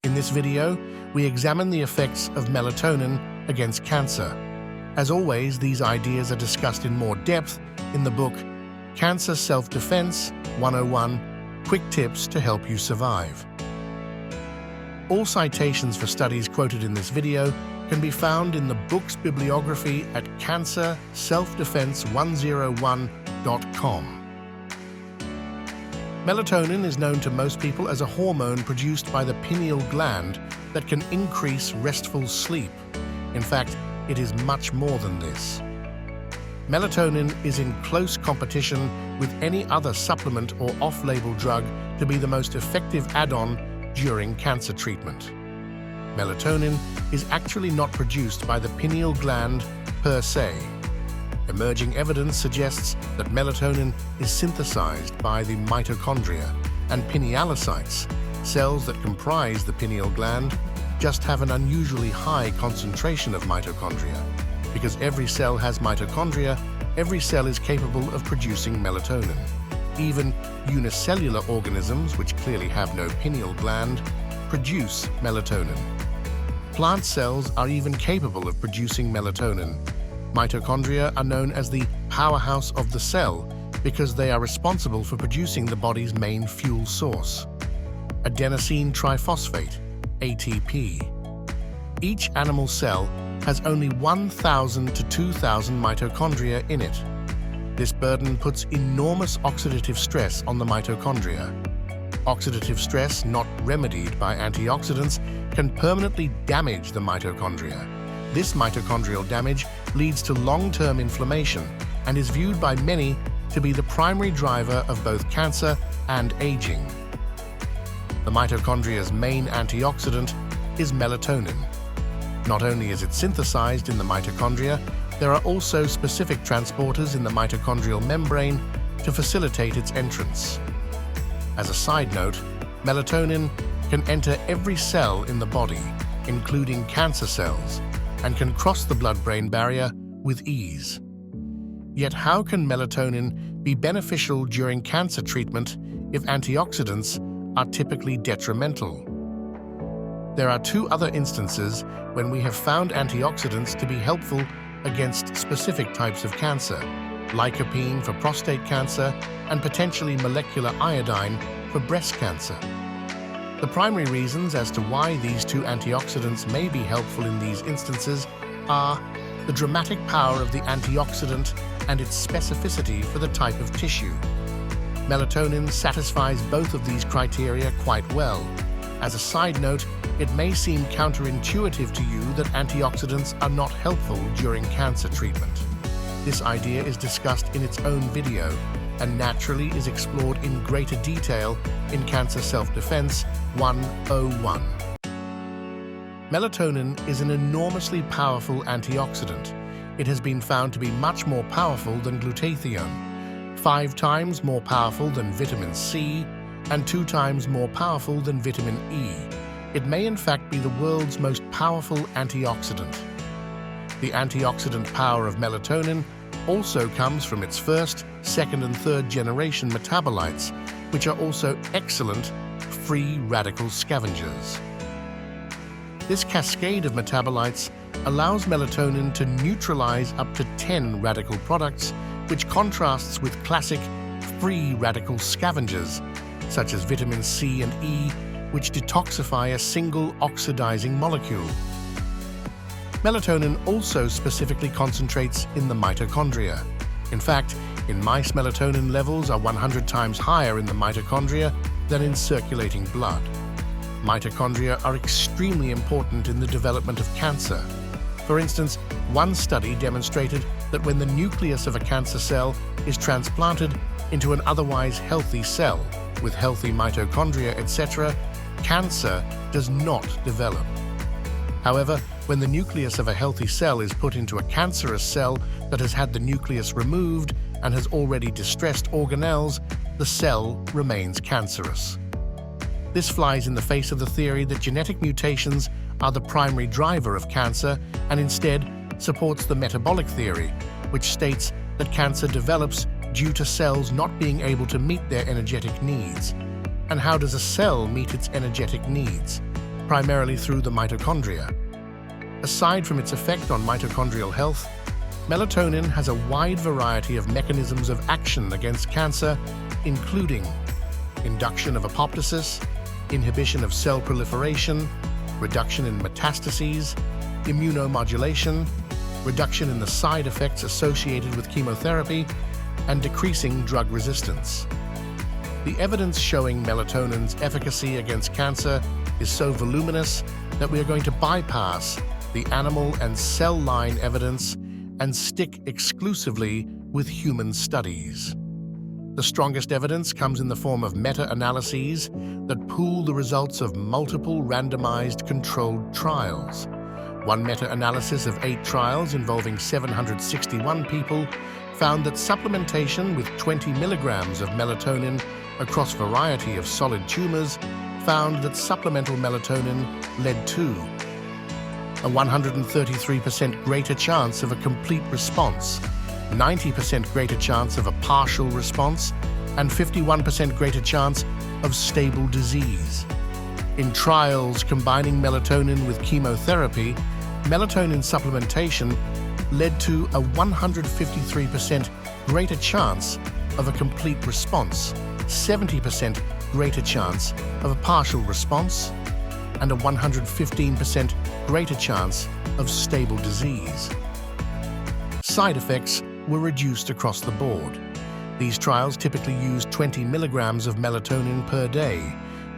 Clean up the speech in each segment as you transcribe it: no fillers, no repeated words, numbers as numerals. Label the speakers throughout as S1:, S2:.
S1: In this video, we examine the effects of melatonin against cancer. As always, these ideas are discussed in more depth in the book Cancer Self-Defense 101 – Quick Tips to Help You Survive. All citations for studies quoted in this video can be found in the book's bibliography at cancerselfdefense101.com. Melatonin is known to most people as a hormone produced by the pineal gland that can increase restful sleep. In fact, it is much more than this. Melatonin is in close competition with any other supplement or off-label drug to be the most effective add-on during cancer treatment. Melatonin is actually not produced by the pineal gland per se. Emerging evidence suggests that melatonin is synthesized by the mitochondria, and pinealocytes, cells that comprise the pineal gland, just have an unusually high concentration of mitochondria. Because every cell has mitochondria, every cell is capable of producing melatonin. Even unicellular organisms, which clearly have no pineal gland, produce melatonin. Plant cells are even capable of producing melatonin. Mitochondria are known as the powerhouse of the cell because they are responsible for producing the body's main fuel source, adenosine triphosphate, ATP. Each animal cell has only 1,000 to 2,000 mitochondria in it. This burden puts enormous oxidative stress on the mitochondria. Oxidative stress, not remedied by antioxidants, can permanently damage the mitochondria. This mitochondrial damage leads to long-term inflammation and is viewed by many to be the primary driver of both cancer and aging. The mitochondria's main antioxidant is melatonin. Not only is it synthesized in the mitochondria, there are also specific transporters in the mitochondrial membrane to facilitate its entrance. As a side note, melatonin can enter every cell in the body, including cancer cells, and can cross the blood-brain barrier with ease. Yet how can melatonin be beneficial during cancer treatment if antioxidants are typically detrimental? There are two other instances when we have found antioxidants to be helpful against specific types of cancer: lycopene for prostate cancer and potentially molecular iodine for breast cancer. The primary reasons as to why these two antioxidants may be helpful in these instances are the dramatic power of the antioxidant and its specificity for the type of tissue. Melatonin satisfies both of these criteria quite well. As a side note, it may seem counterintuitive to you that antioxidants are not helpful during cancer treatment. This idea is discussed in its own video and naturally is explored in greater detail in Cancer Self-Defense 101. Melatonin is an enormously powerful antioxidant. It has been found to be much more powerful than glutathione, 5 times more powerful than vitamin C, and 2 times more powerful than vitamin E. It may in fact be the world's most powerful antioxidant. The antioxidant power of melatonin also comes from its first, second, and third generation metabolites, which are also excellent free radical scavengers. This cascade of metabolites allows melatonin to neutralize up to 10 radical products, which contrasts with classic free radical scavengers, such as vitamin C and E, which detoxify a single oxidizing molecule. Melatonin also specifically concentrates in the mitochondria. In fact, in mice, melatonin levels are 100 times higher in the mitochondria than in circulating blood. Mitochondria are extremely important in the development of cancer. For instance, one study demonstrated that when the nucleus of a cancer cell is transplanted into an otherwise healthy cell with healthy mitochondria, etc., cancer does not develop. However, when the nucleus of a healthy cell is put into a cancerous cell that has had the nucleus removed and has already distressed organelles, the cell remains cancerous. This flies in the face of the theory that genetic mutations are the primary driver of cancer and instead supports the metabolic theory, which states that cancer develops due to cells not being able to meet their energetic needs. And how does a cell meet its energetic needs? primarily through the mitochondria. Aside from its effect on mitochondrial health, melatonin has a wide variety of mechanisms of action against cancer, including induction of apoptosis, inhibition of cell proliferation, reduction in metastases, immunomodulation, reduction in the side effects associated with chemotherapy, and decreasing drug resistance. The evidence showing melatonin's efficacy against cancer is so voluminous that we are going to bypass the animal and cell line evidence and stick exclusively with human studies. The strongest evidence comes in the form of meta-analyses that pool the results of multiple randomized controlled trials. One meta-analysis of 8 trials involving 761 people found that supplementation with 20 milligrams of melatonin across a variety of solid tumors found that supplemental melatonin led to a 133% greater chance of a complete response, 90% greater chance of a partial response, and 51% greater chance of stable disease. In trials combining melatonin with chemotherapy, melatonin supplementation led to a 153% greater chance of a complete response, 70% greater chance of a partial response, and a 115% greater chance of stable disease. Side effects were reduced across the board. These trials typically used 20 milligrams of melatonin per day,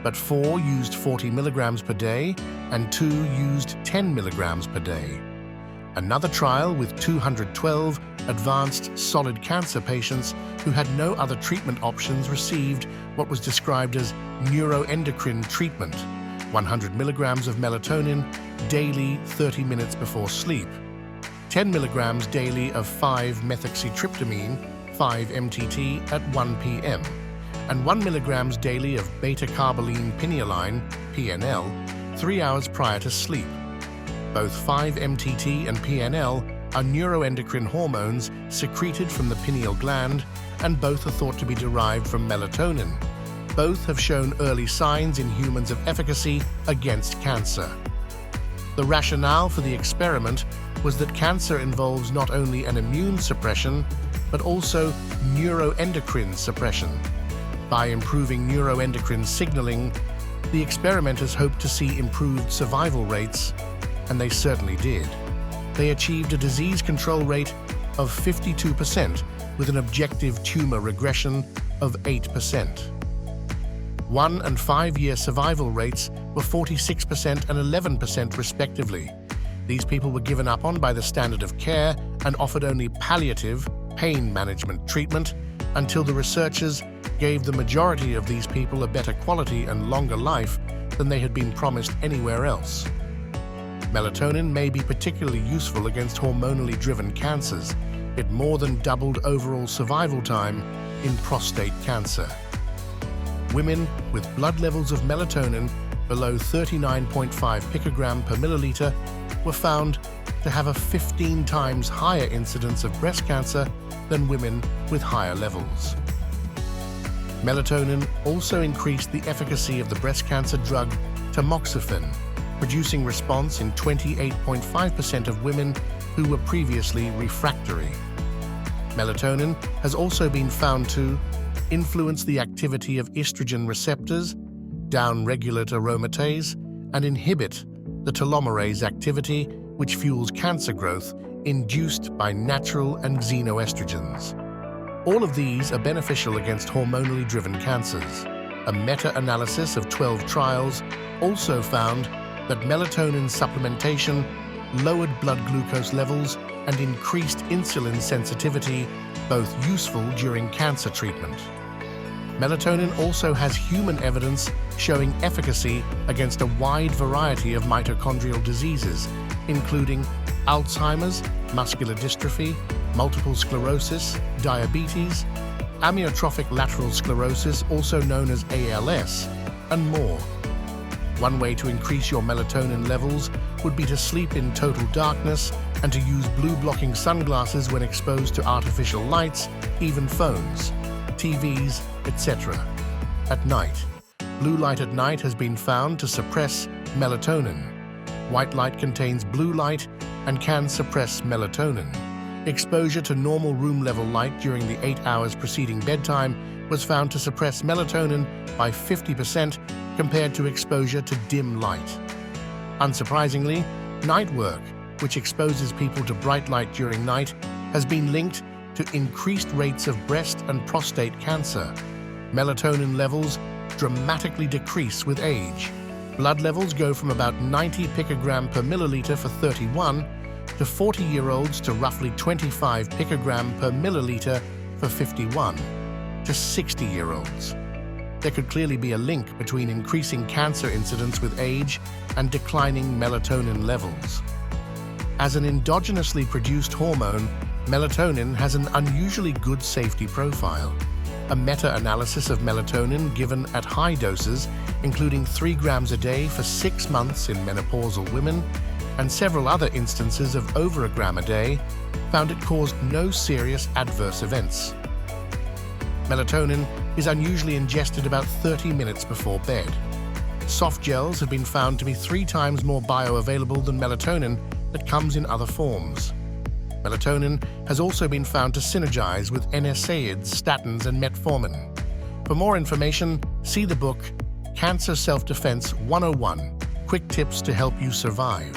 S1: but 4 used 40 milligrams per day and 2 used 10 milligrams per day. Another trial with 212 advanced solid cancer patients who had no other treatment options received what was described as neuroendocrine treatment, 100 milligrams of melatonin daily 30 minutes before sleep, 10 milligrams daily of 5-methoxytryptamine, 5-MTT at 1 p.m., and 1 milligrams daily of beta-carboline pinealine, PNL, 3 hours prior to sleep. Both 5-MTT and PNL are neuroendocrine hormones secreted from the pineal gland, and both are thought to be derived from melatonin. Both have shown early signs in humans of efficacy against cancer. The rationale for the experiment was that cancer involves not only an immune suppression, but also neuroendocrine suppression. By improving neuroendocrine signaling, the experimenters hoped to see improved survival rates, and they certainly did. They achieved a disease control rate of 52% with an objective tumor regression of 8%. 1- and 5-year survival rates were 46% and 11% respectively. These people were given up on by the standard of care and offered only palliative, pain management treatment until the researchers gave the majority of these people a better quality and longer life than they had been promised anywhere else. Melatonin may be particularly useful against hormonally driven cancers. It more than doubled overall survival time in prostate cancer. Women with blood levels of melatonin below 39.5 picogram per milliliter were found to have a 15 times higher incidence of breast cancer than women with higher levels. Melatonin also increased the efficacy of the breast cancer drug tamoxifen, producing response in 28.5% of women who were previously refractory. Melatonin has also been found to influence the activity of estrogen receptors, downregulate aromatase, and inhibit the telomerase activity, which fuels cancer growth induced by natural and xenoestrogens. All of these are beneficial against hormonally driven cancers. A meta-analysis of 12 trials also found that melatonin supplementation lowered blood glucose levels and increased insulin sensitivity, both useful during cancer treatment. Melatonin also has human evidence showing efficacy against a wide variety of mitochondrial diseases, including Alzheimer's, muscular dystrophy, multiple sclerosis, diabetes, amyotrophic lateral sclerosis, also known as ALS, and more. One way to increase your melatonin levels would be to sleep in total darkness and to use blue-blocking sunglasses when exposed to artificial lights, even phones, TVs, etc. At night. Blue light at night has been found to suppress melatonin. White light contains blue light and can suppress melatonin. Exposure to normal room-level light during the 8 hours preceding bedtime was found to suppress melatonin by 50% compared to exposure to dim light. Unsurprisingly, night work, which exposes people to bright light during night, has been linked to increased rates of breast and prostate cancer. Melatonin levels dramatically decrease with age. Blood levels go from about 90 picogram per milliliter for 31 to 40-year-olds to roughly 25 picogram per milliliter for 51 to 60-year-olds. There could clearly be a link between increasing cancer incidence with age and declining melatonin levels. As an endogenously produced hormone, melatonin has an unusually good safety profile. A meta-analysis of melatonin given at high doses, including 3 grams a day for 6 months in menopausal women, and several other instances of over a gram a day, found it caused no serious adverse events. Melatonin is unusually ingested about 30 minutes before bed. Soft gels have been found to be 3 times more bioavailable than melatonin that comes in other forms. Melatonin has also been found to synergize with NSAIDs, statins, and metformin. For more information, see the book Cancer Self-Defense 101, Quick Tips to Help You Survive.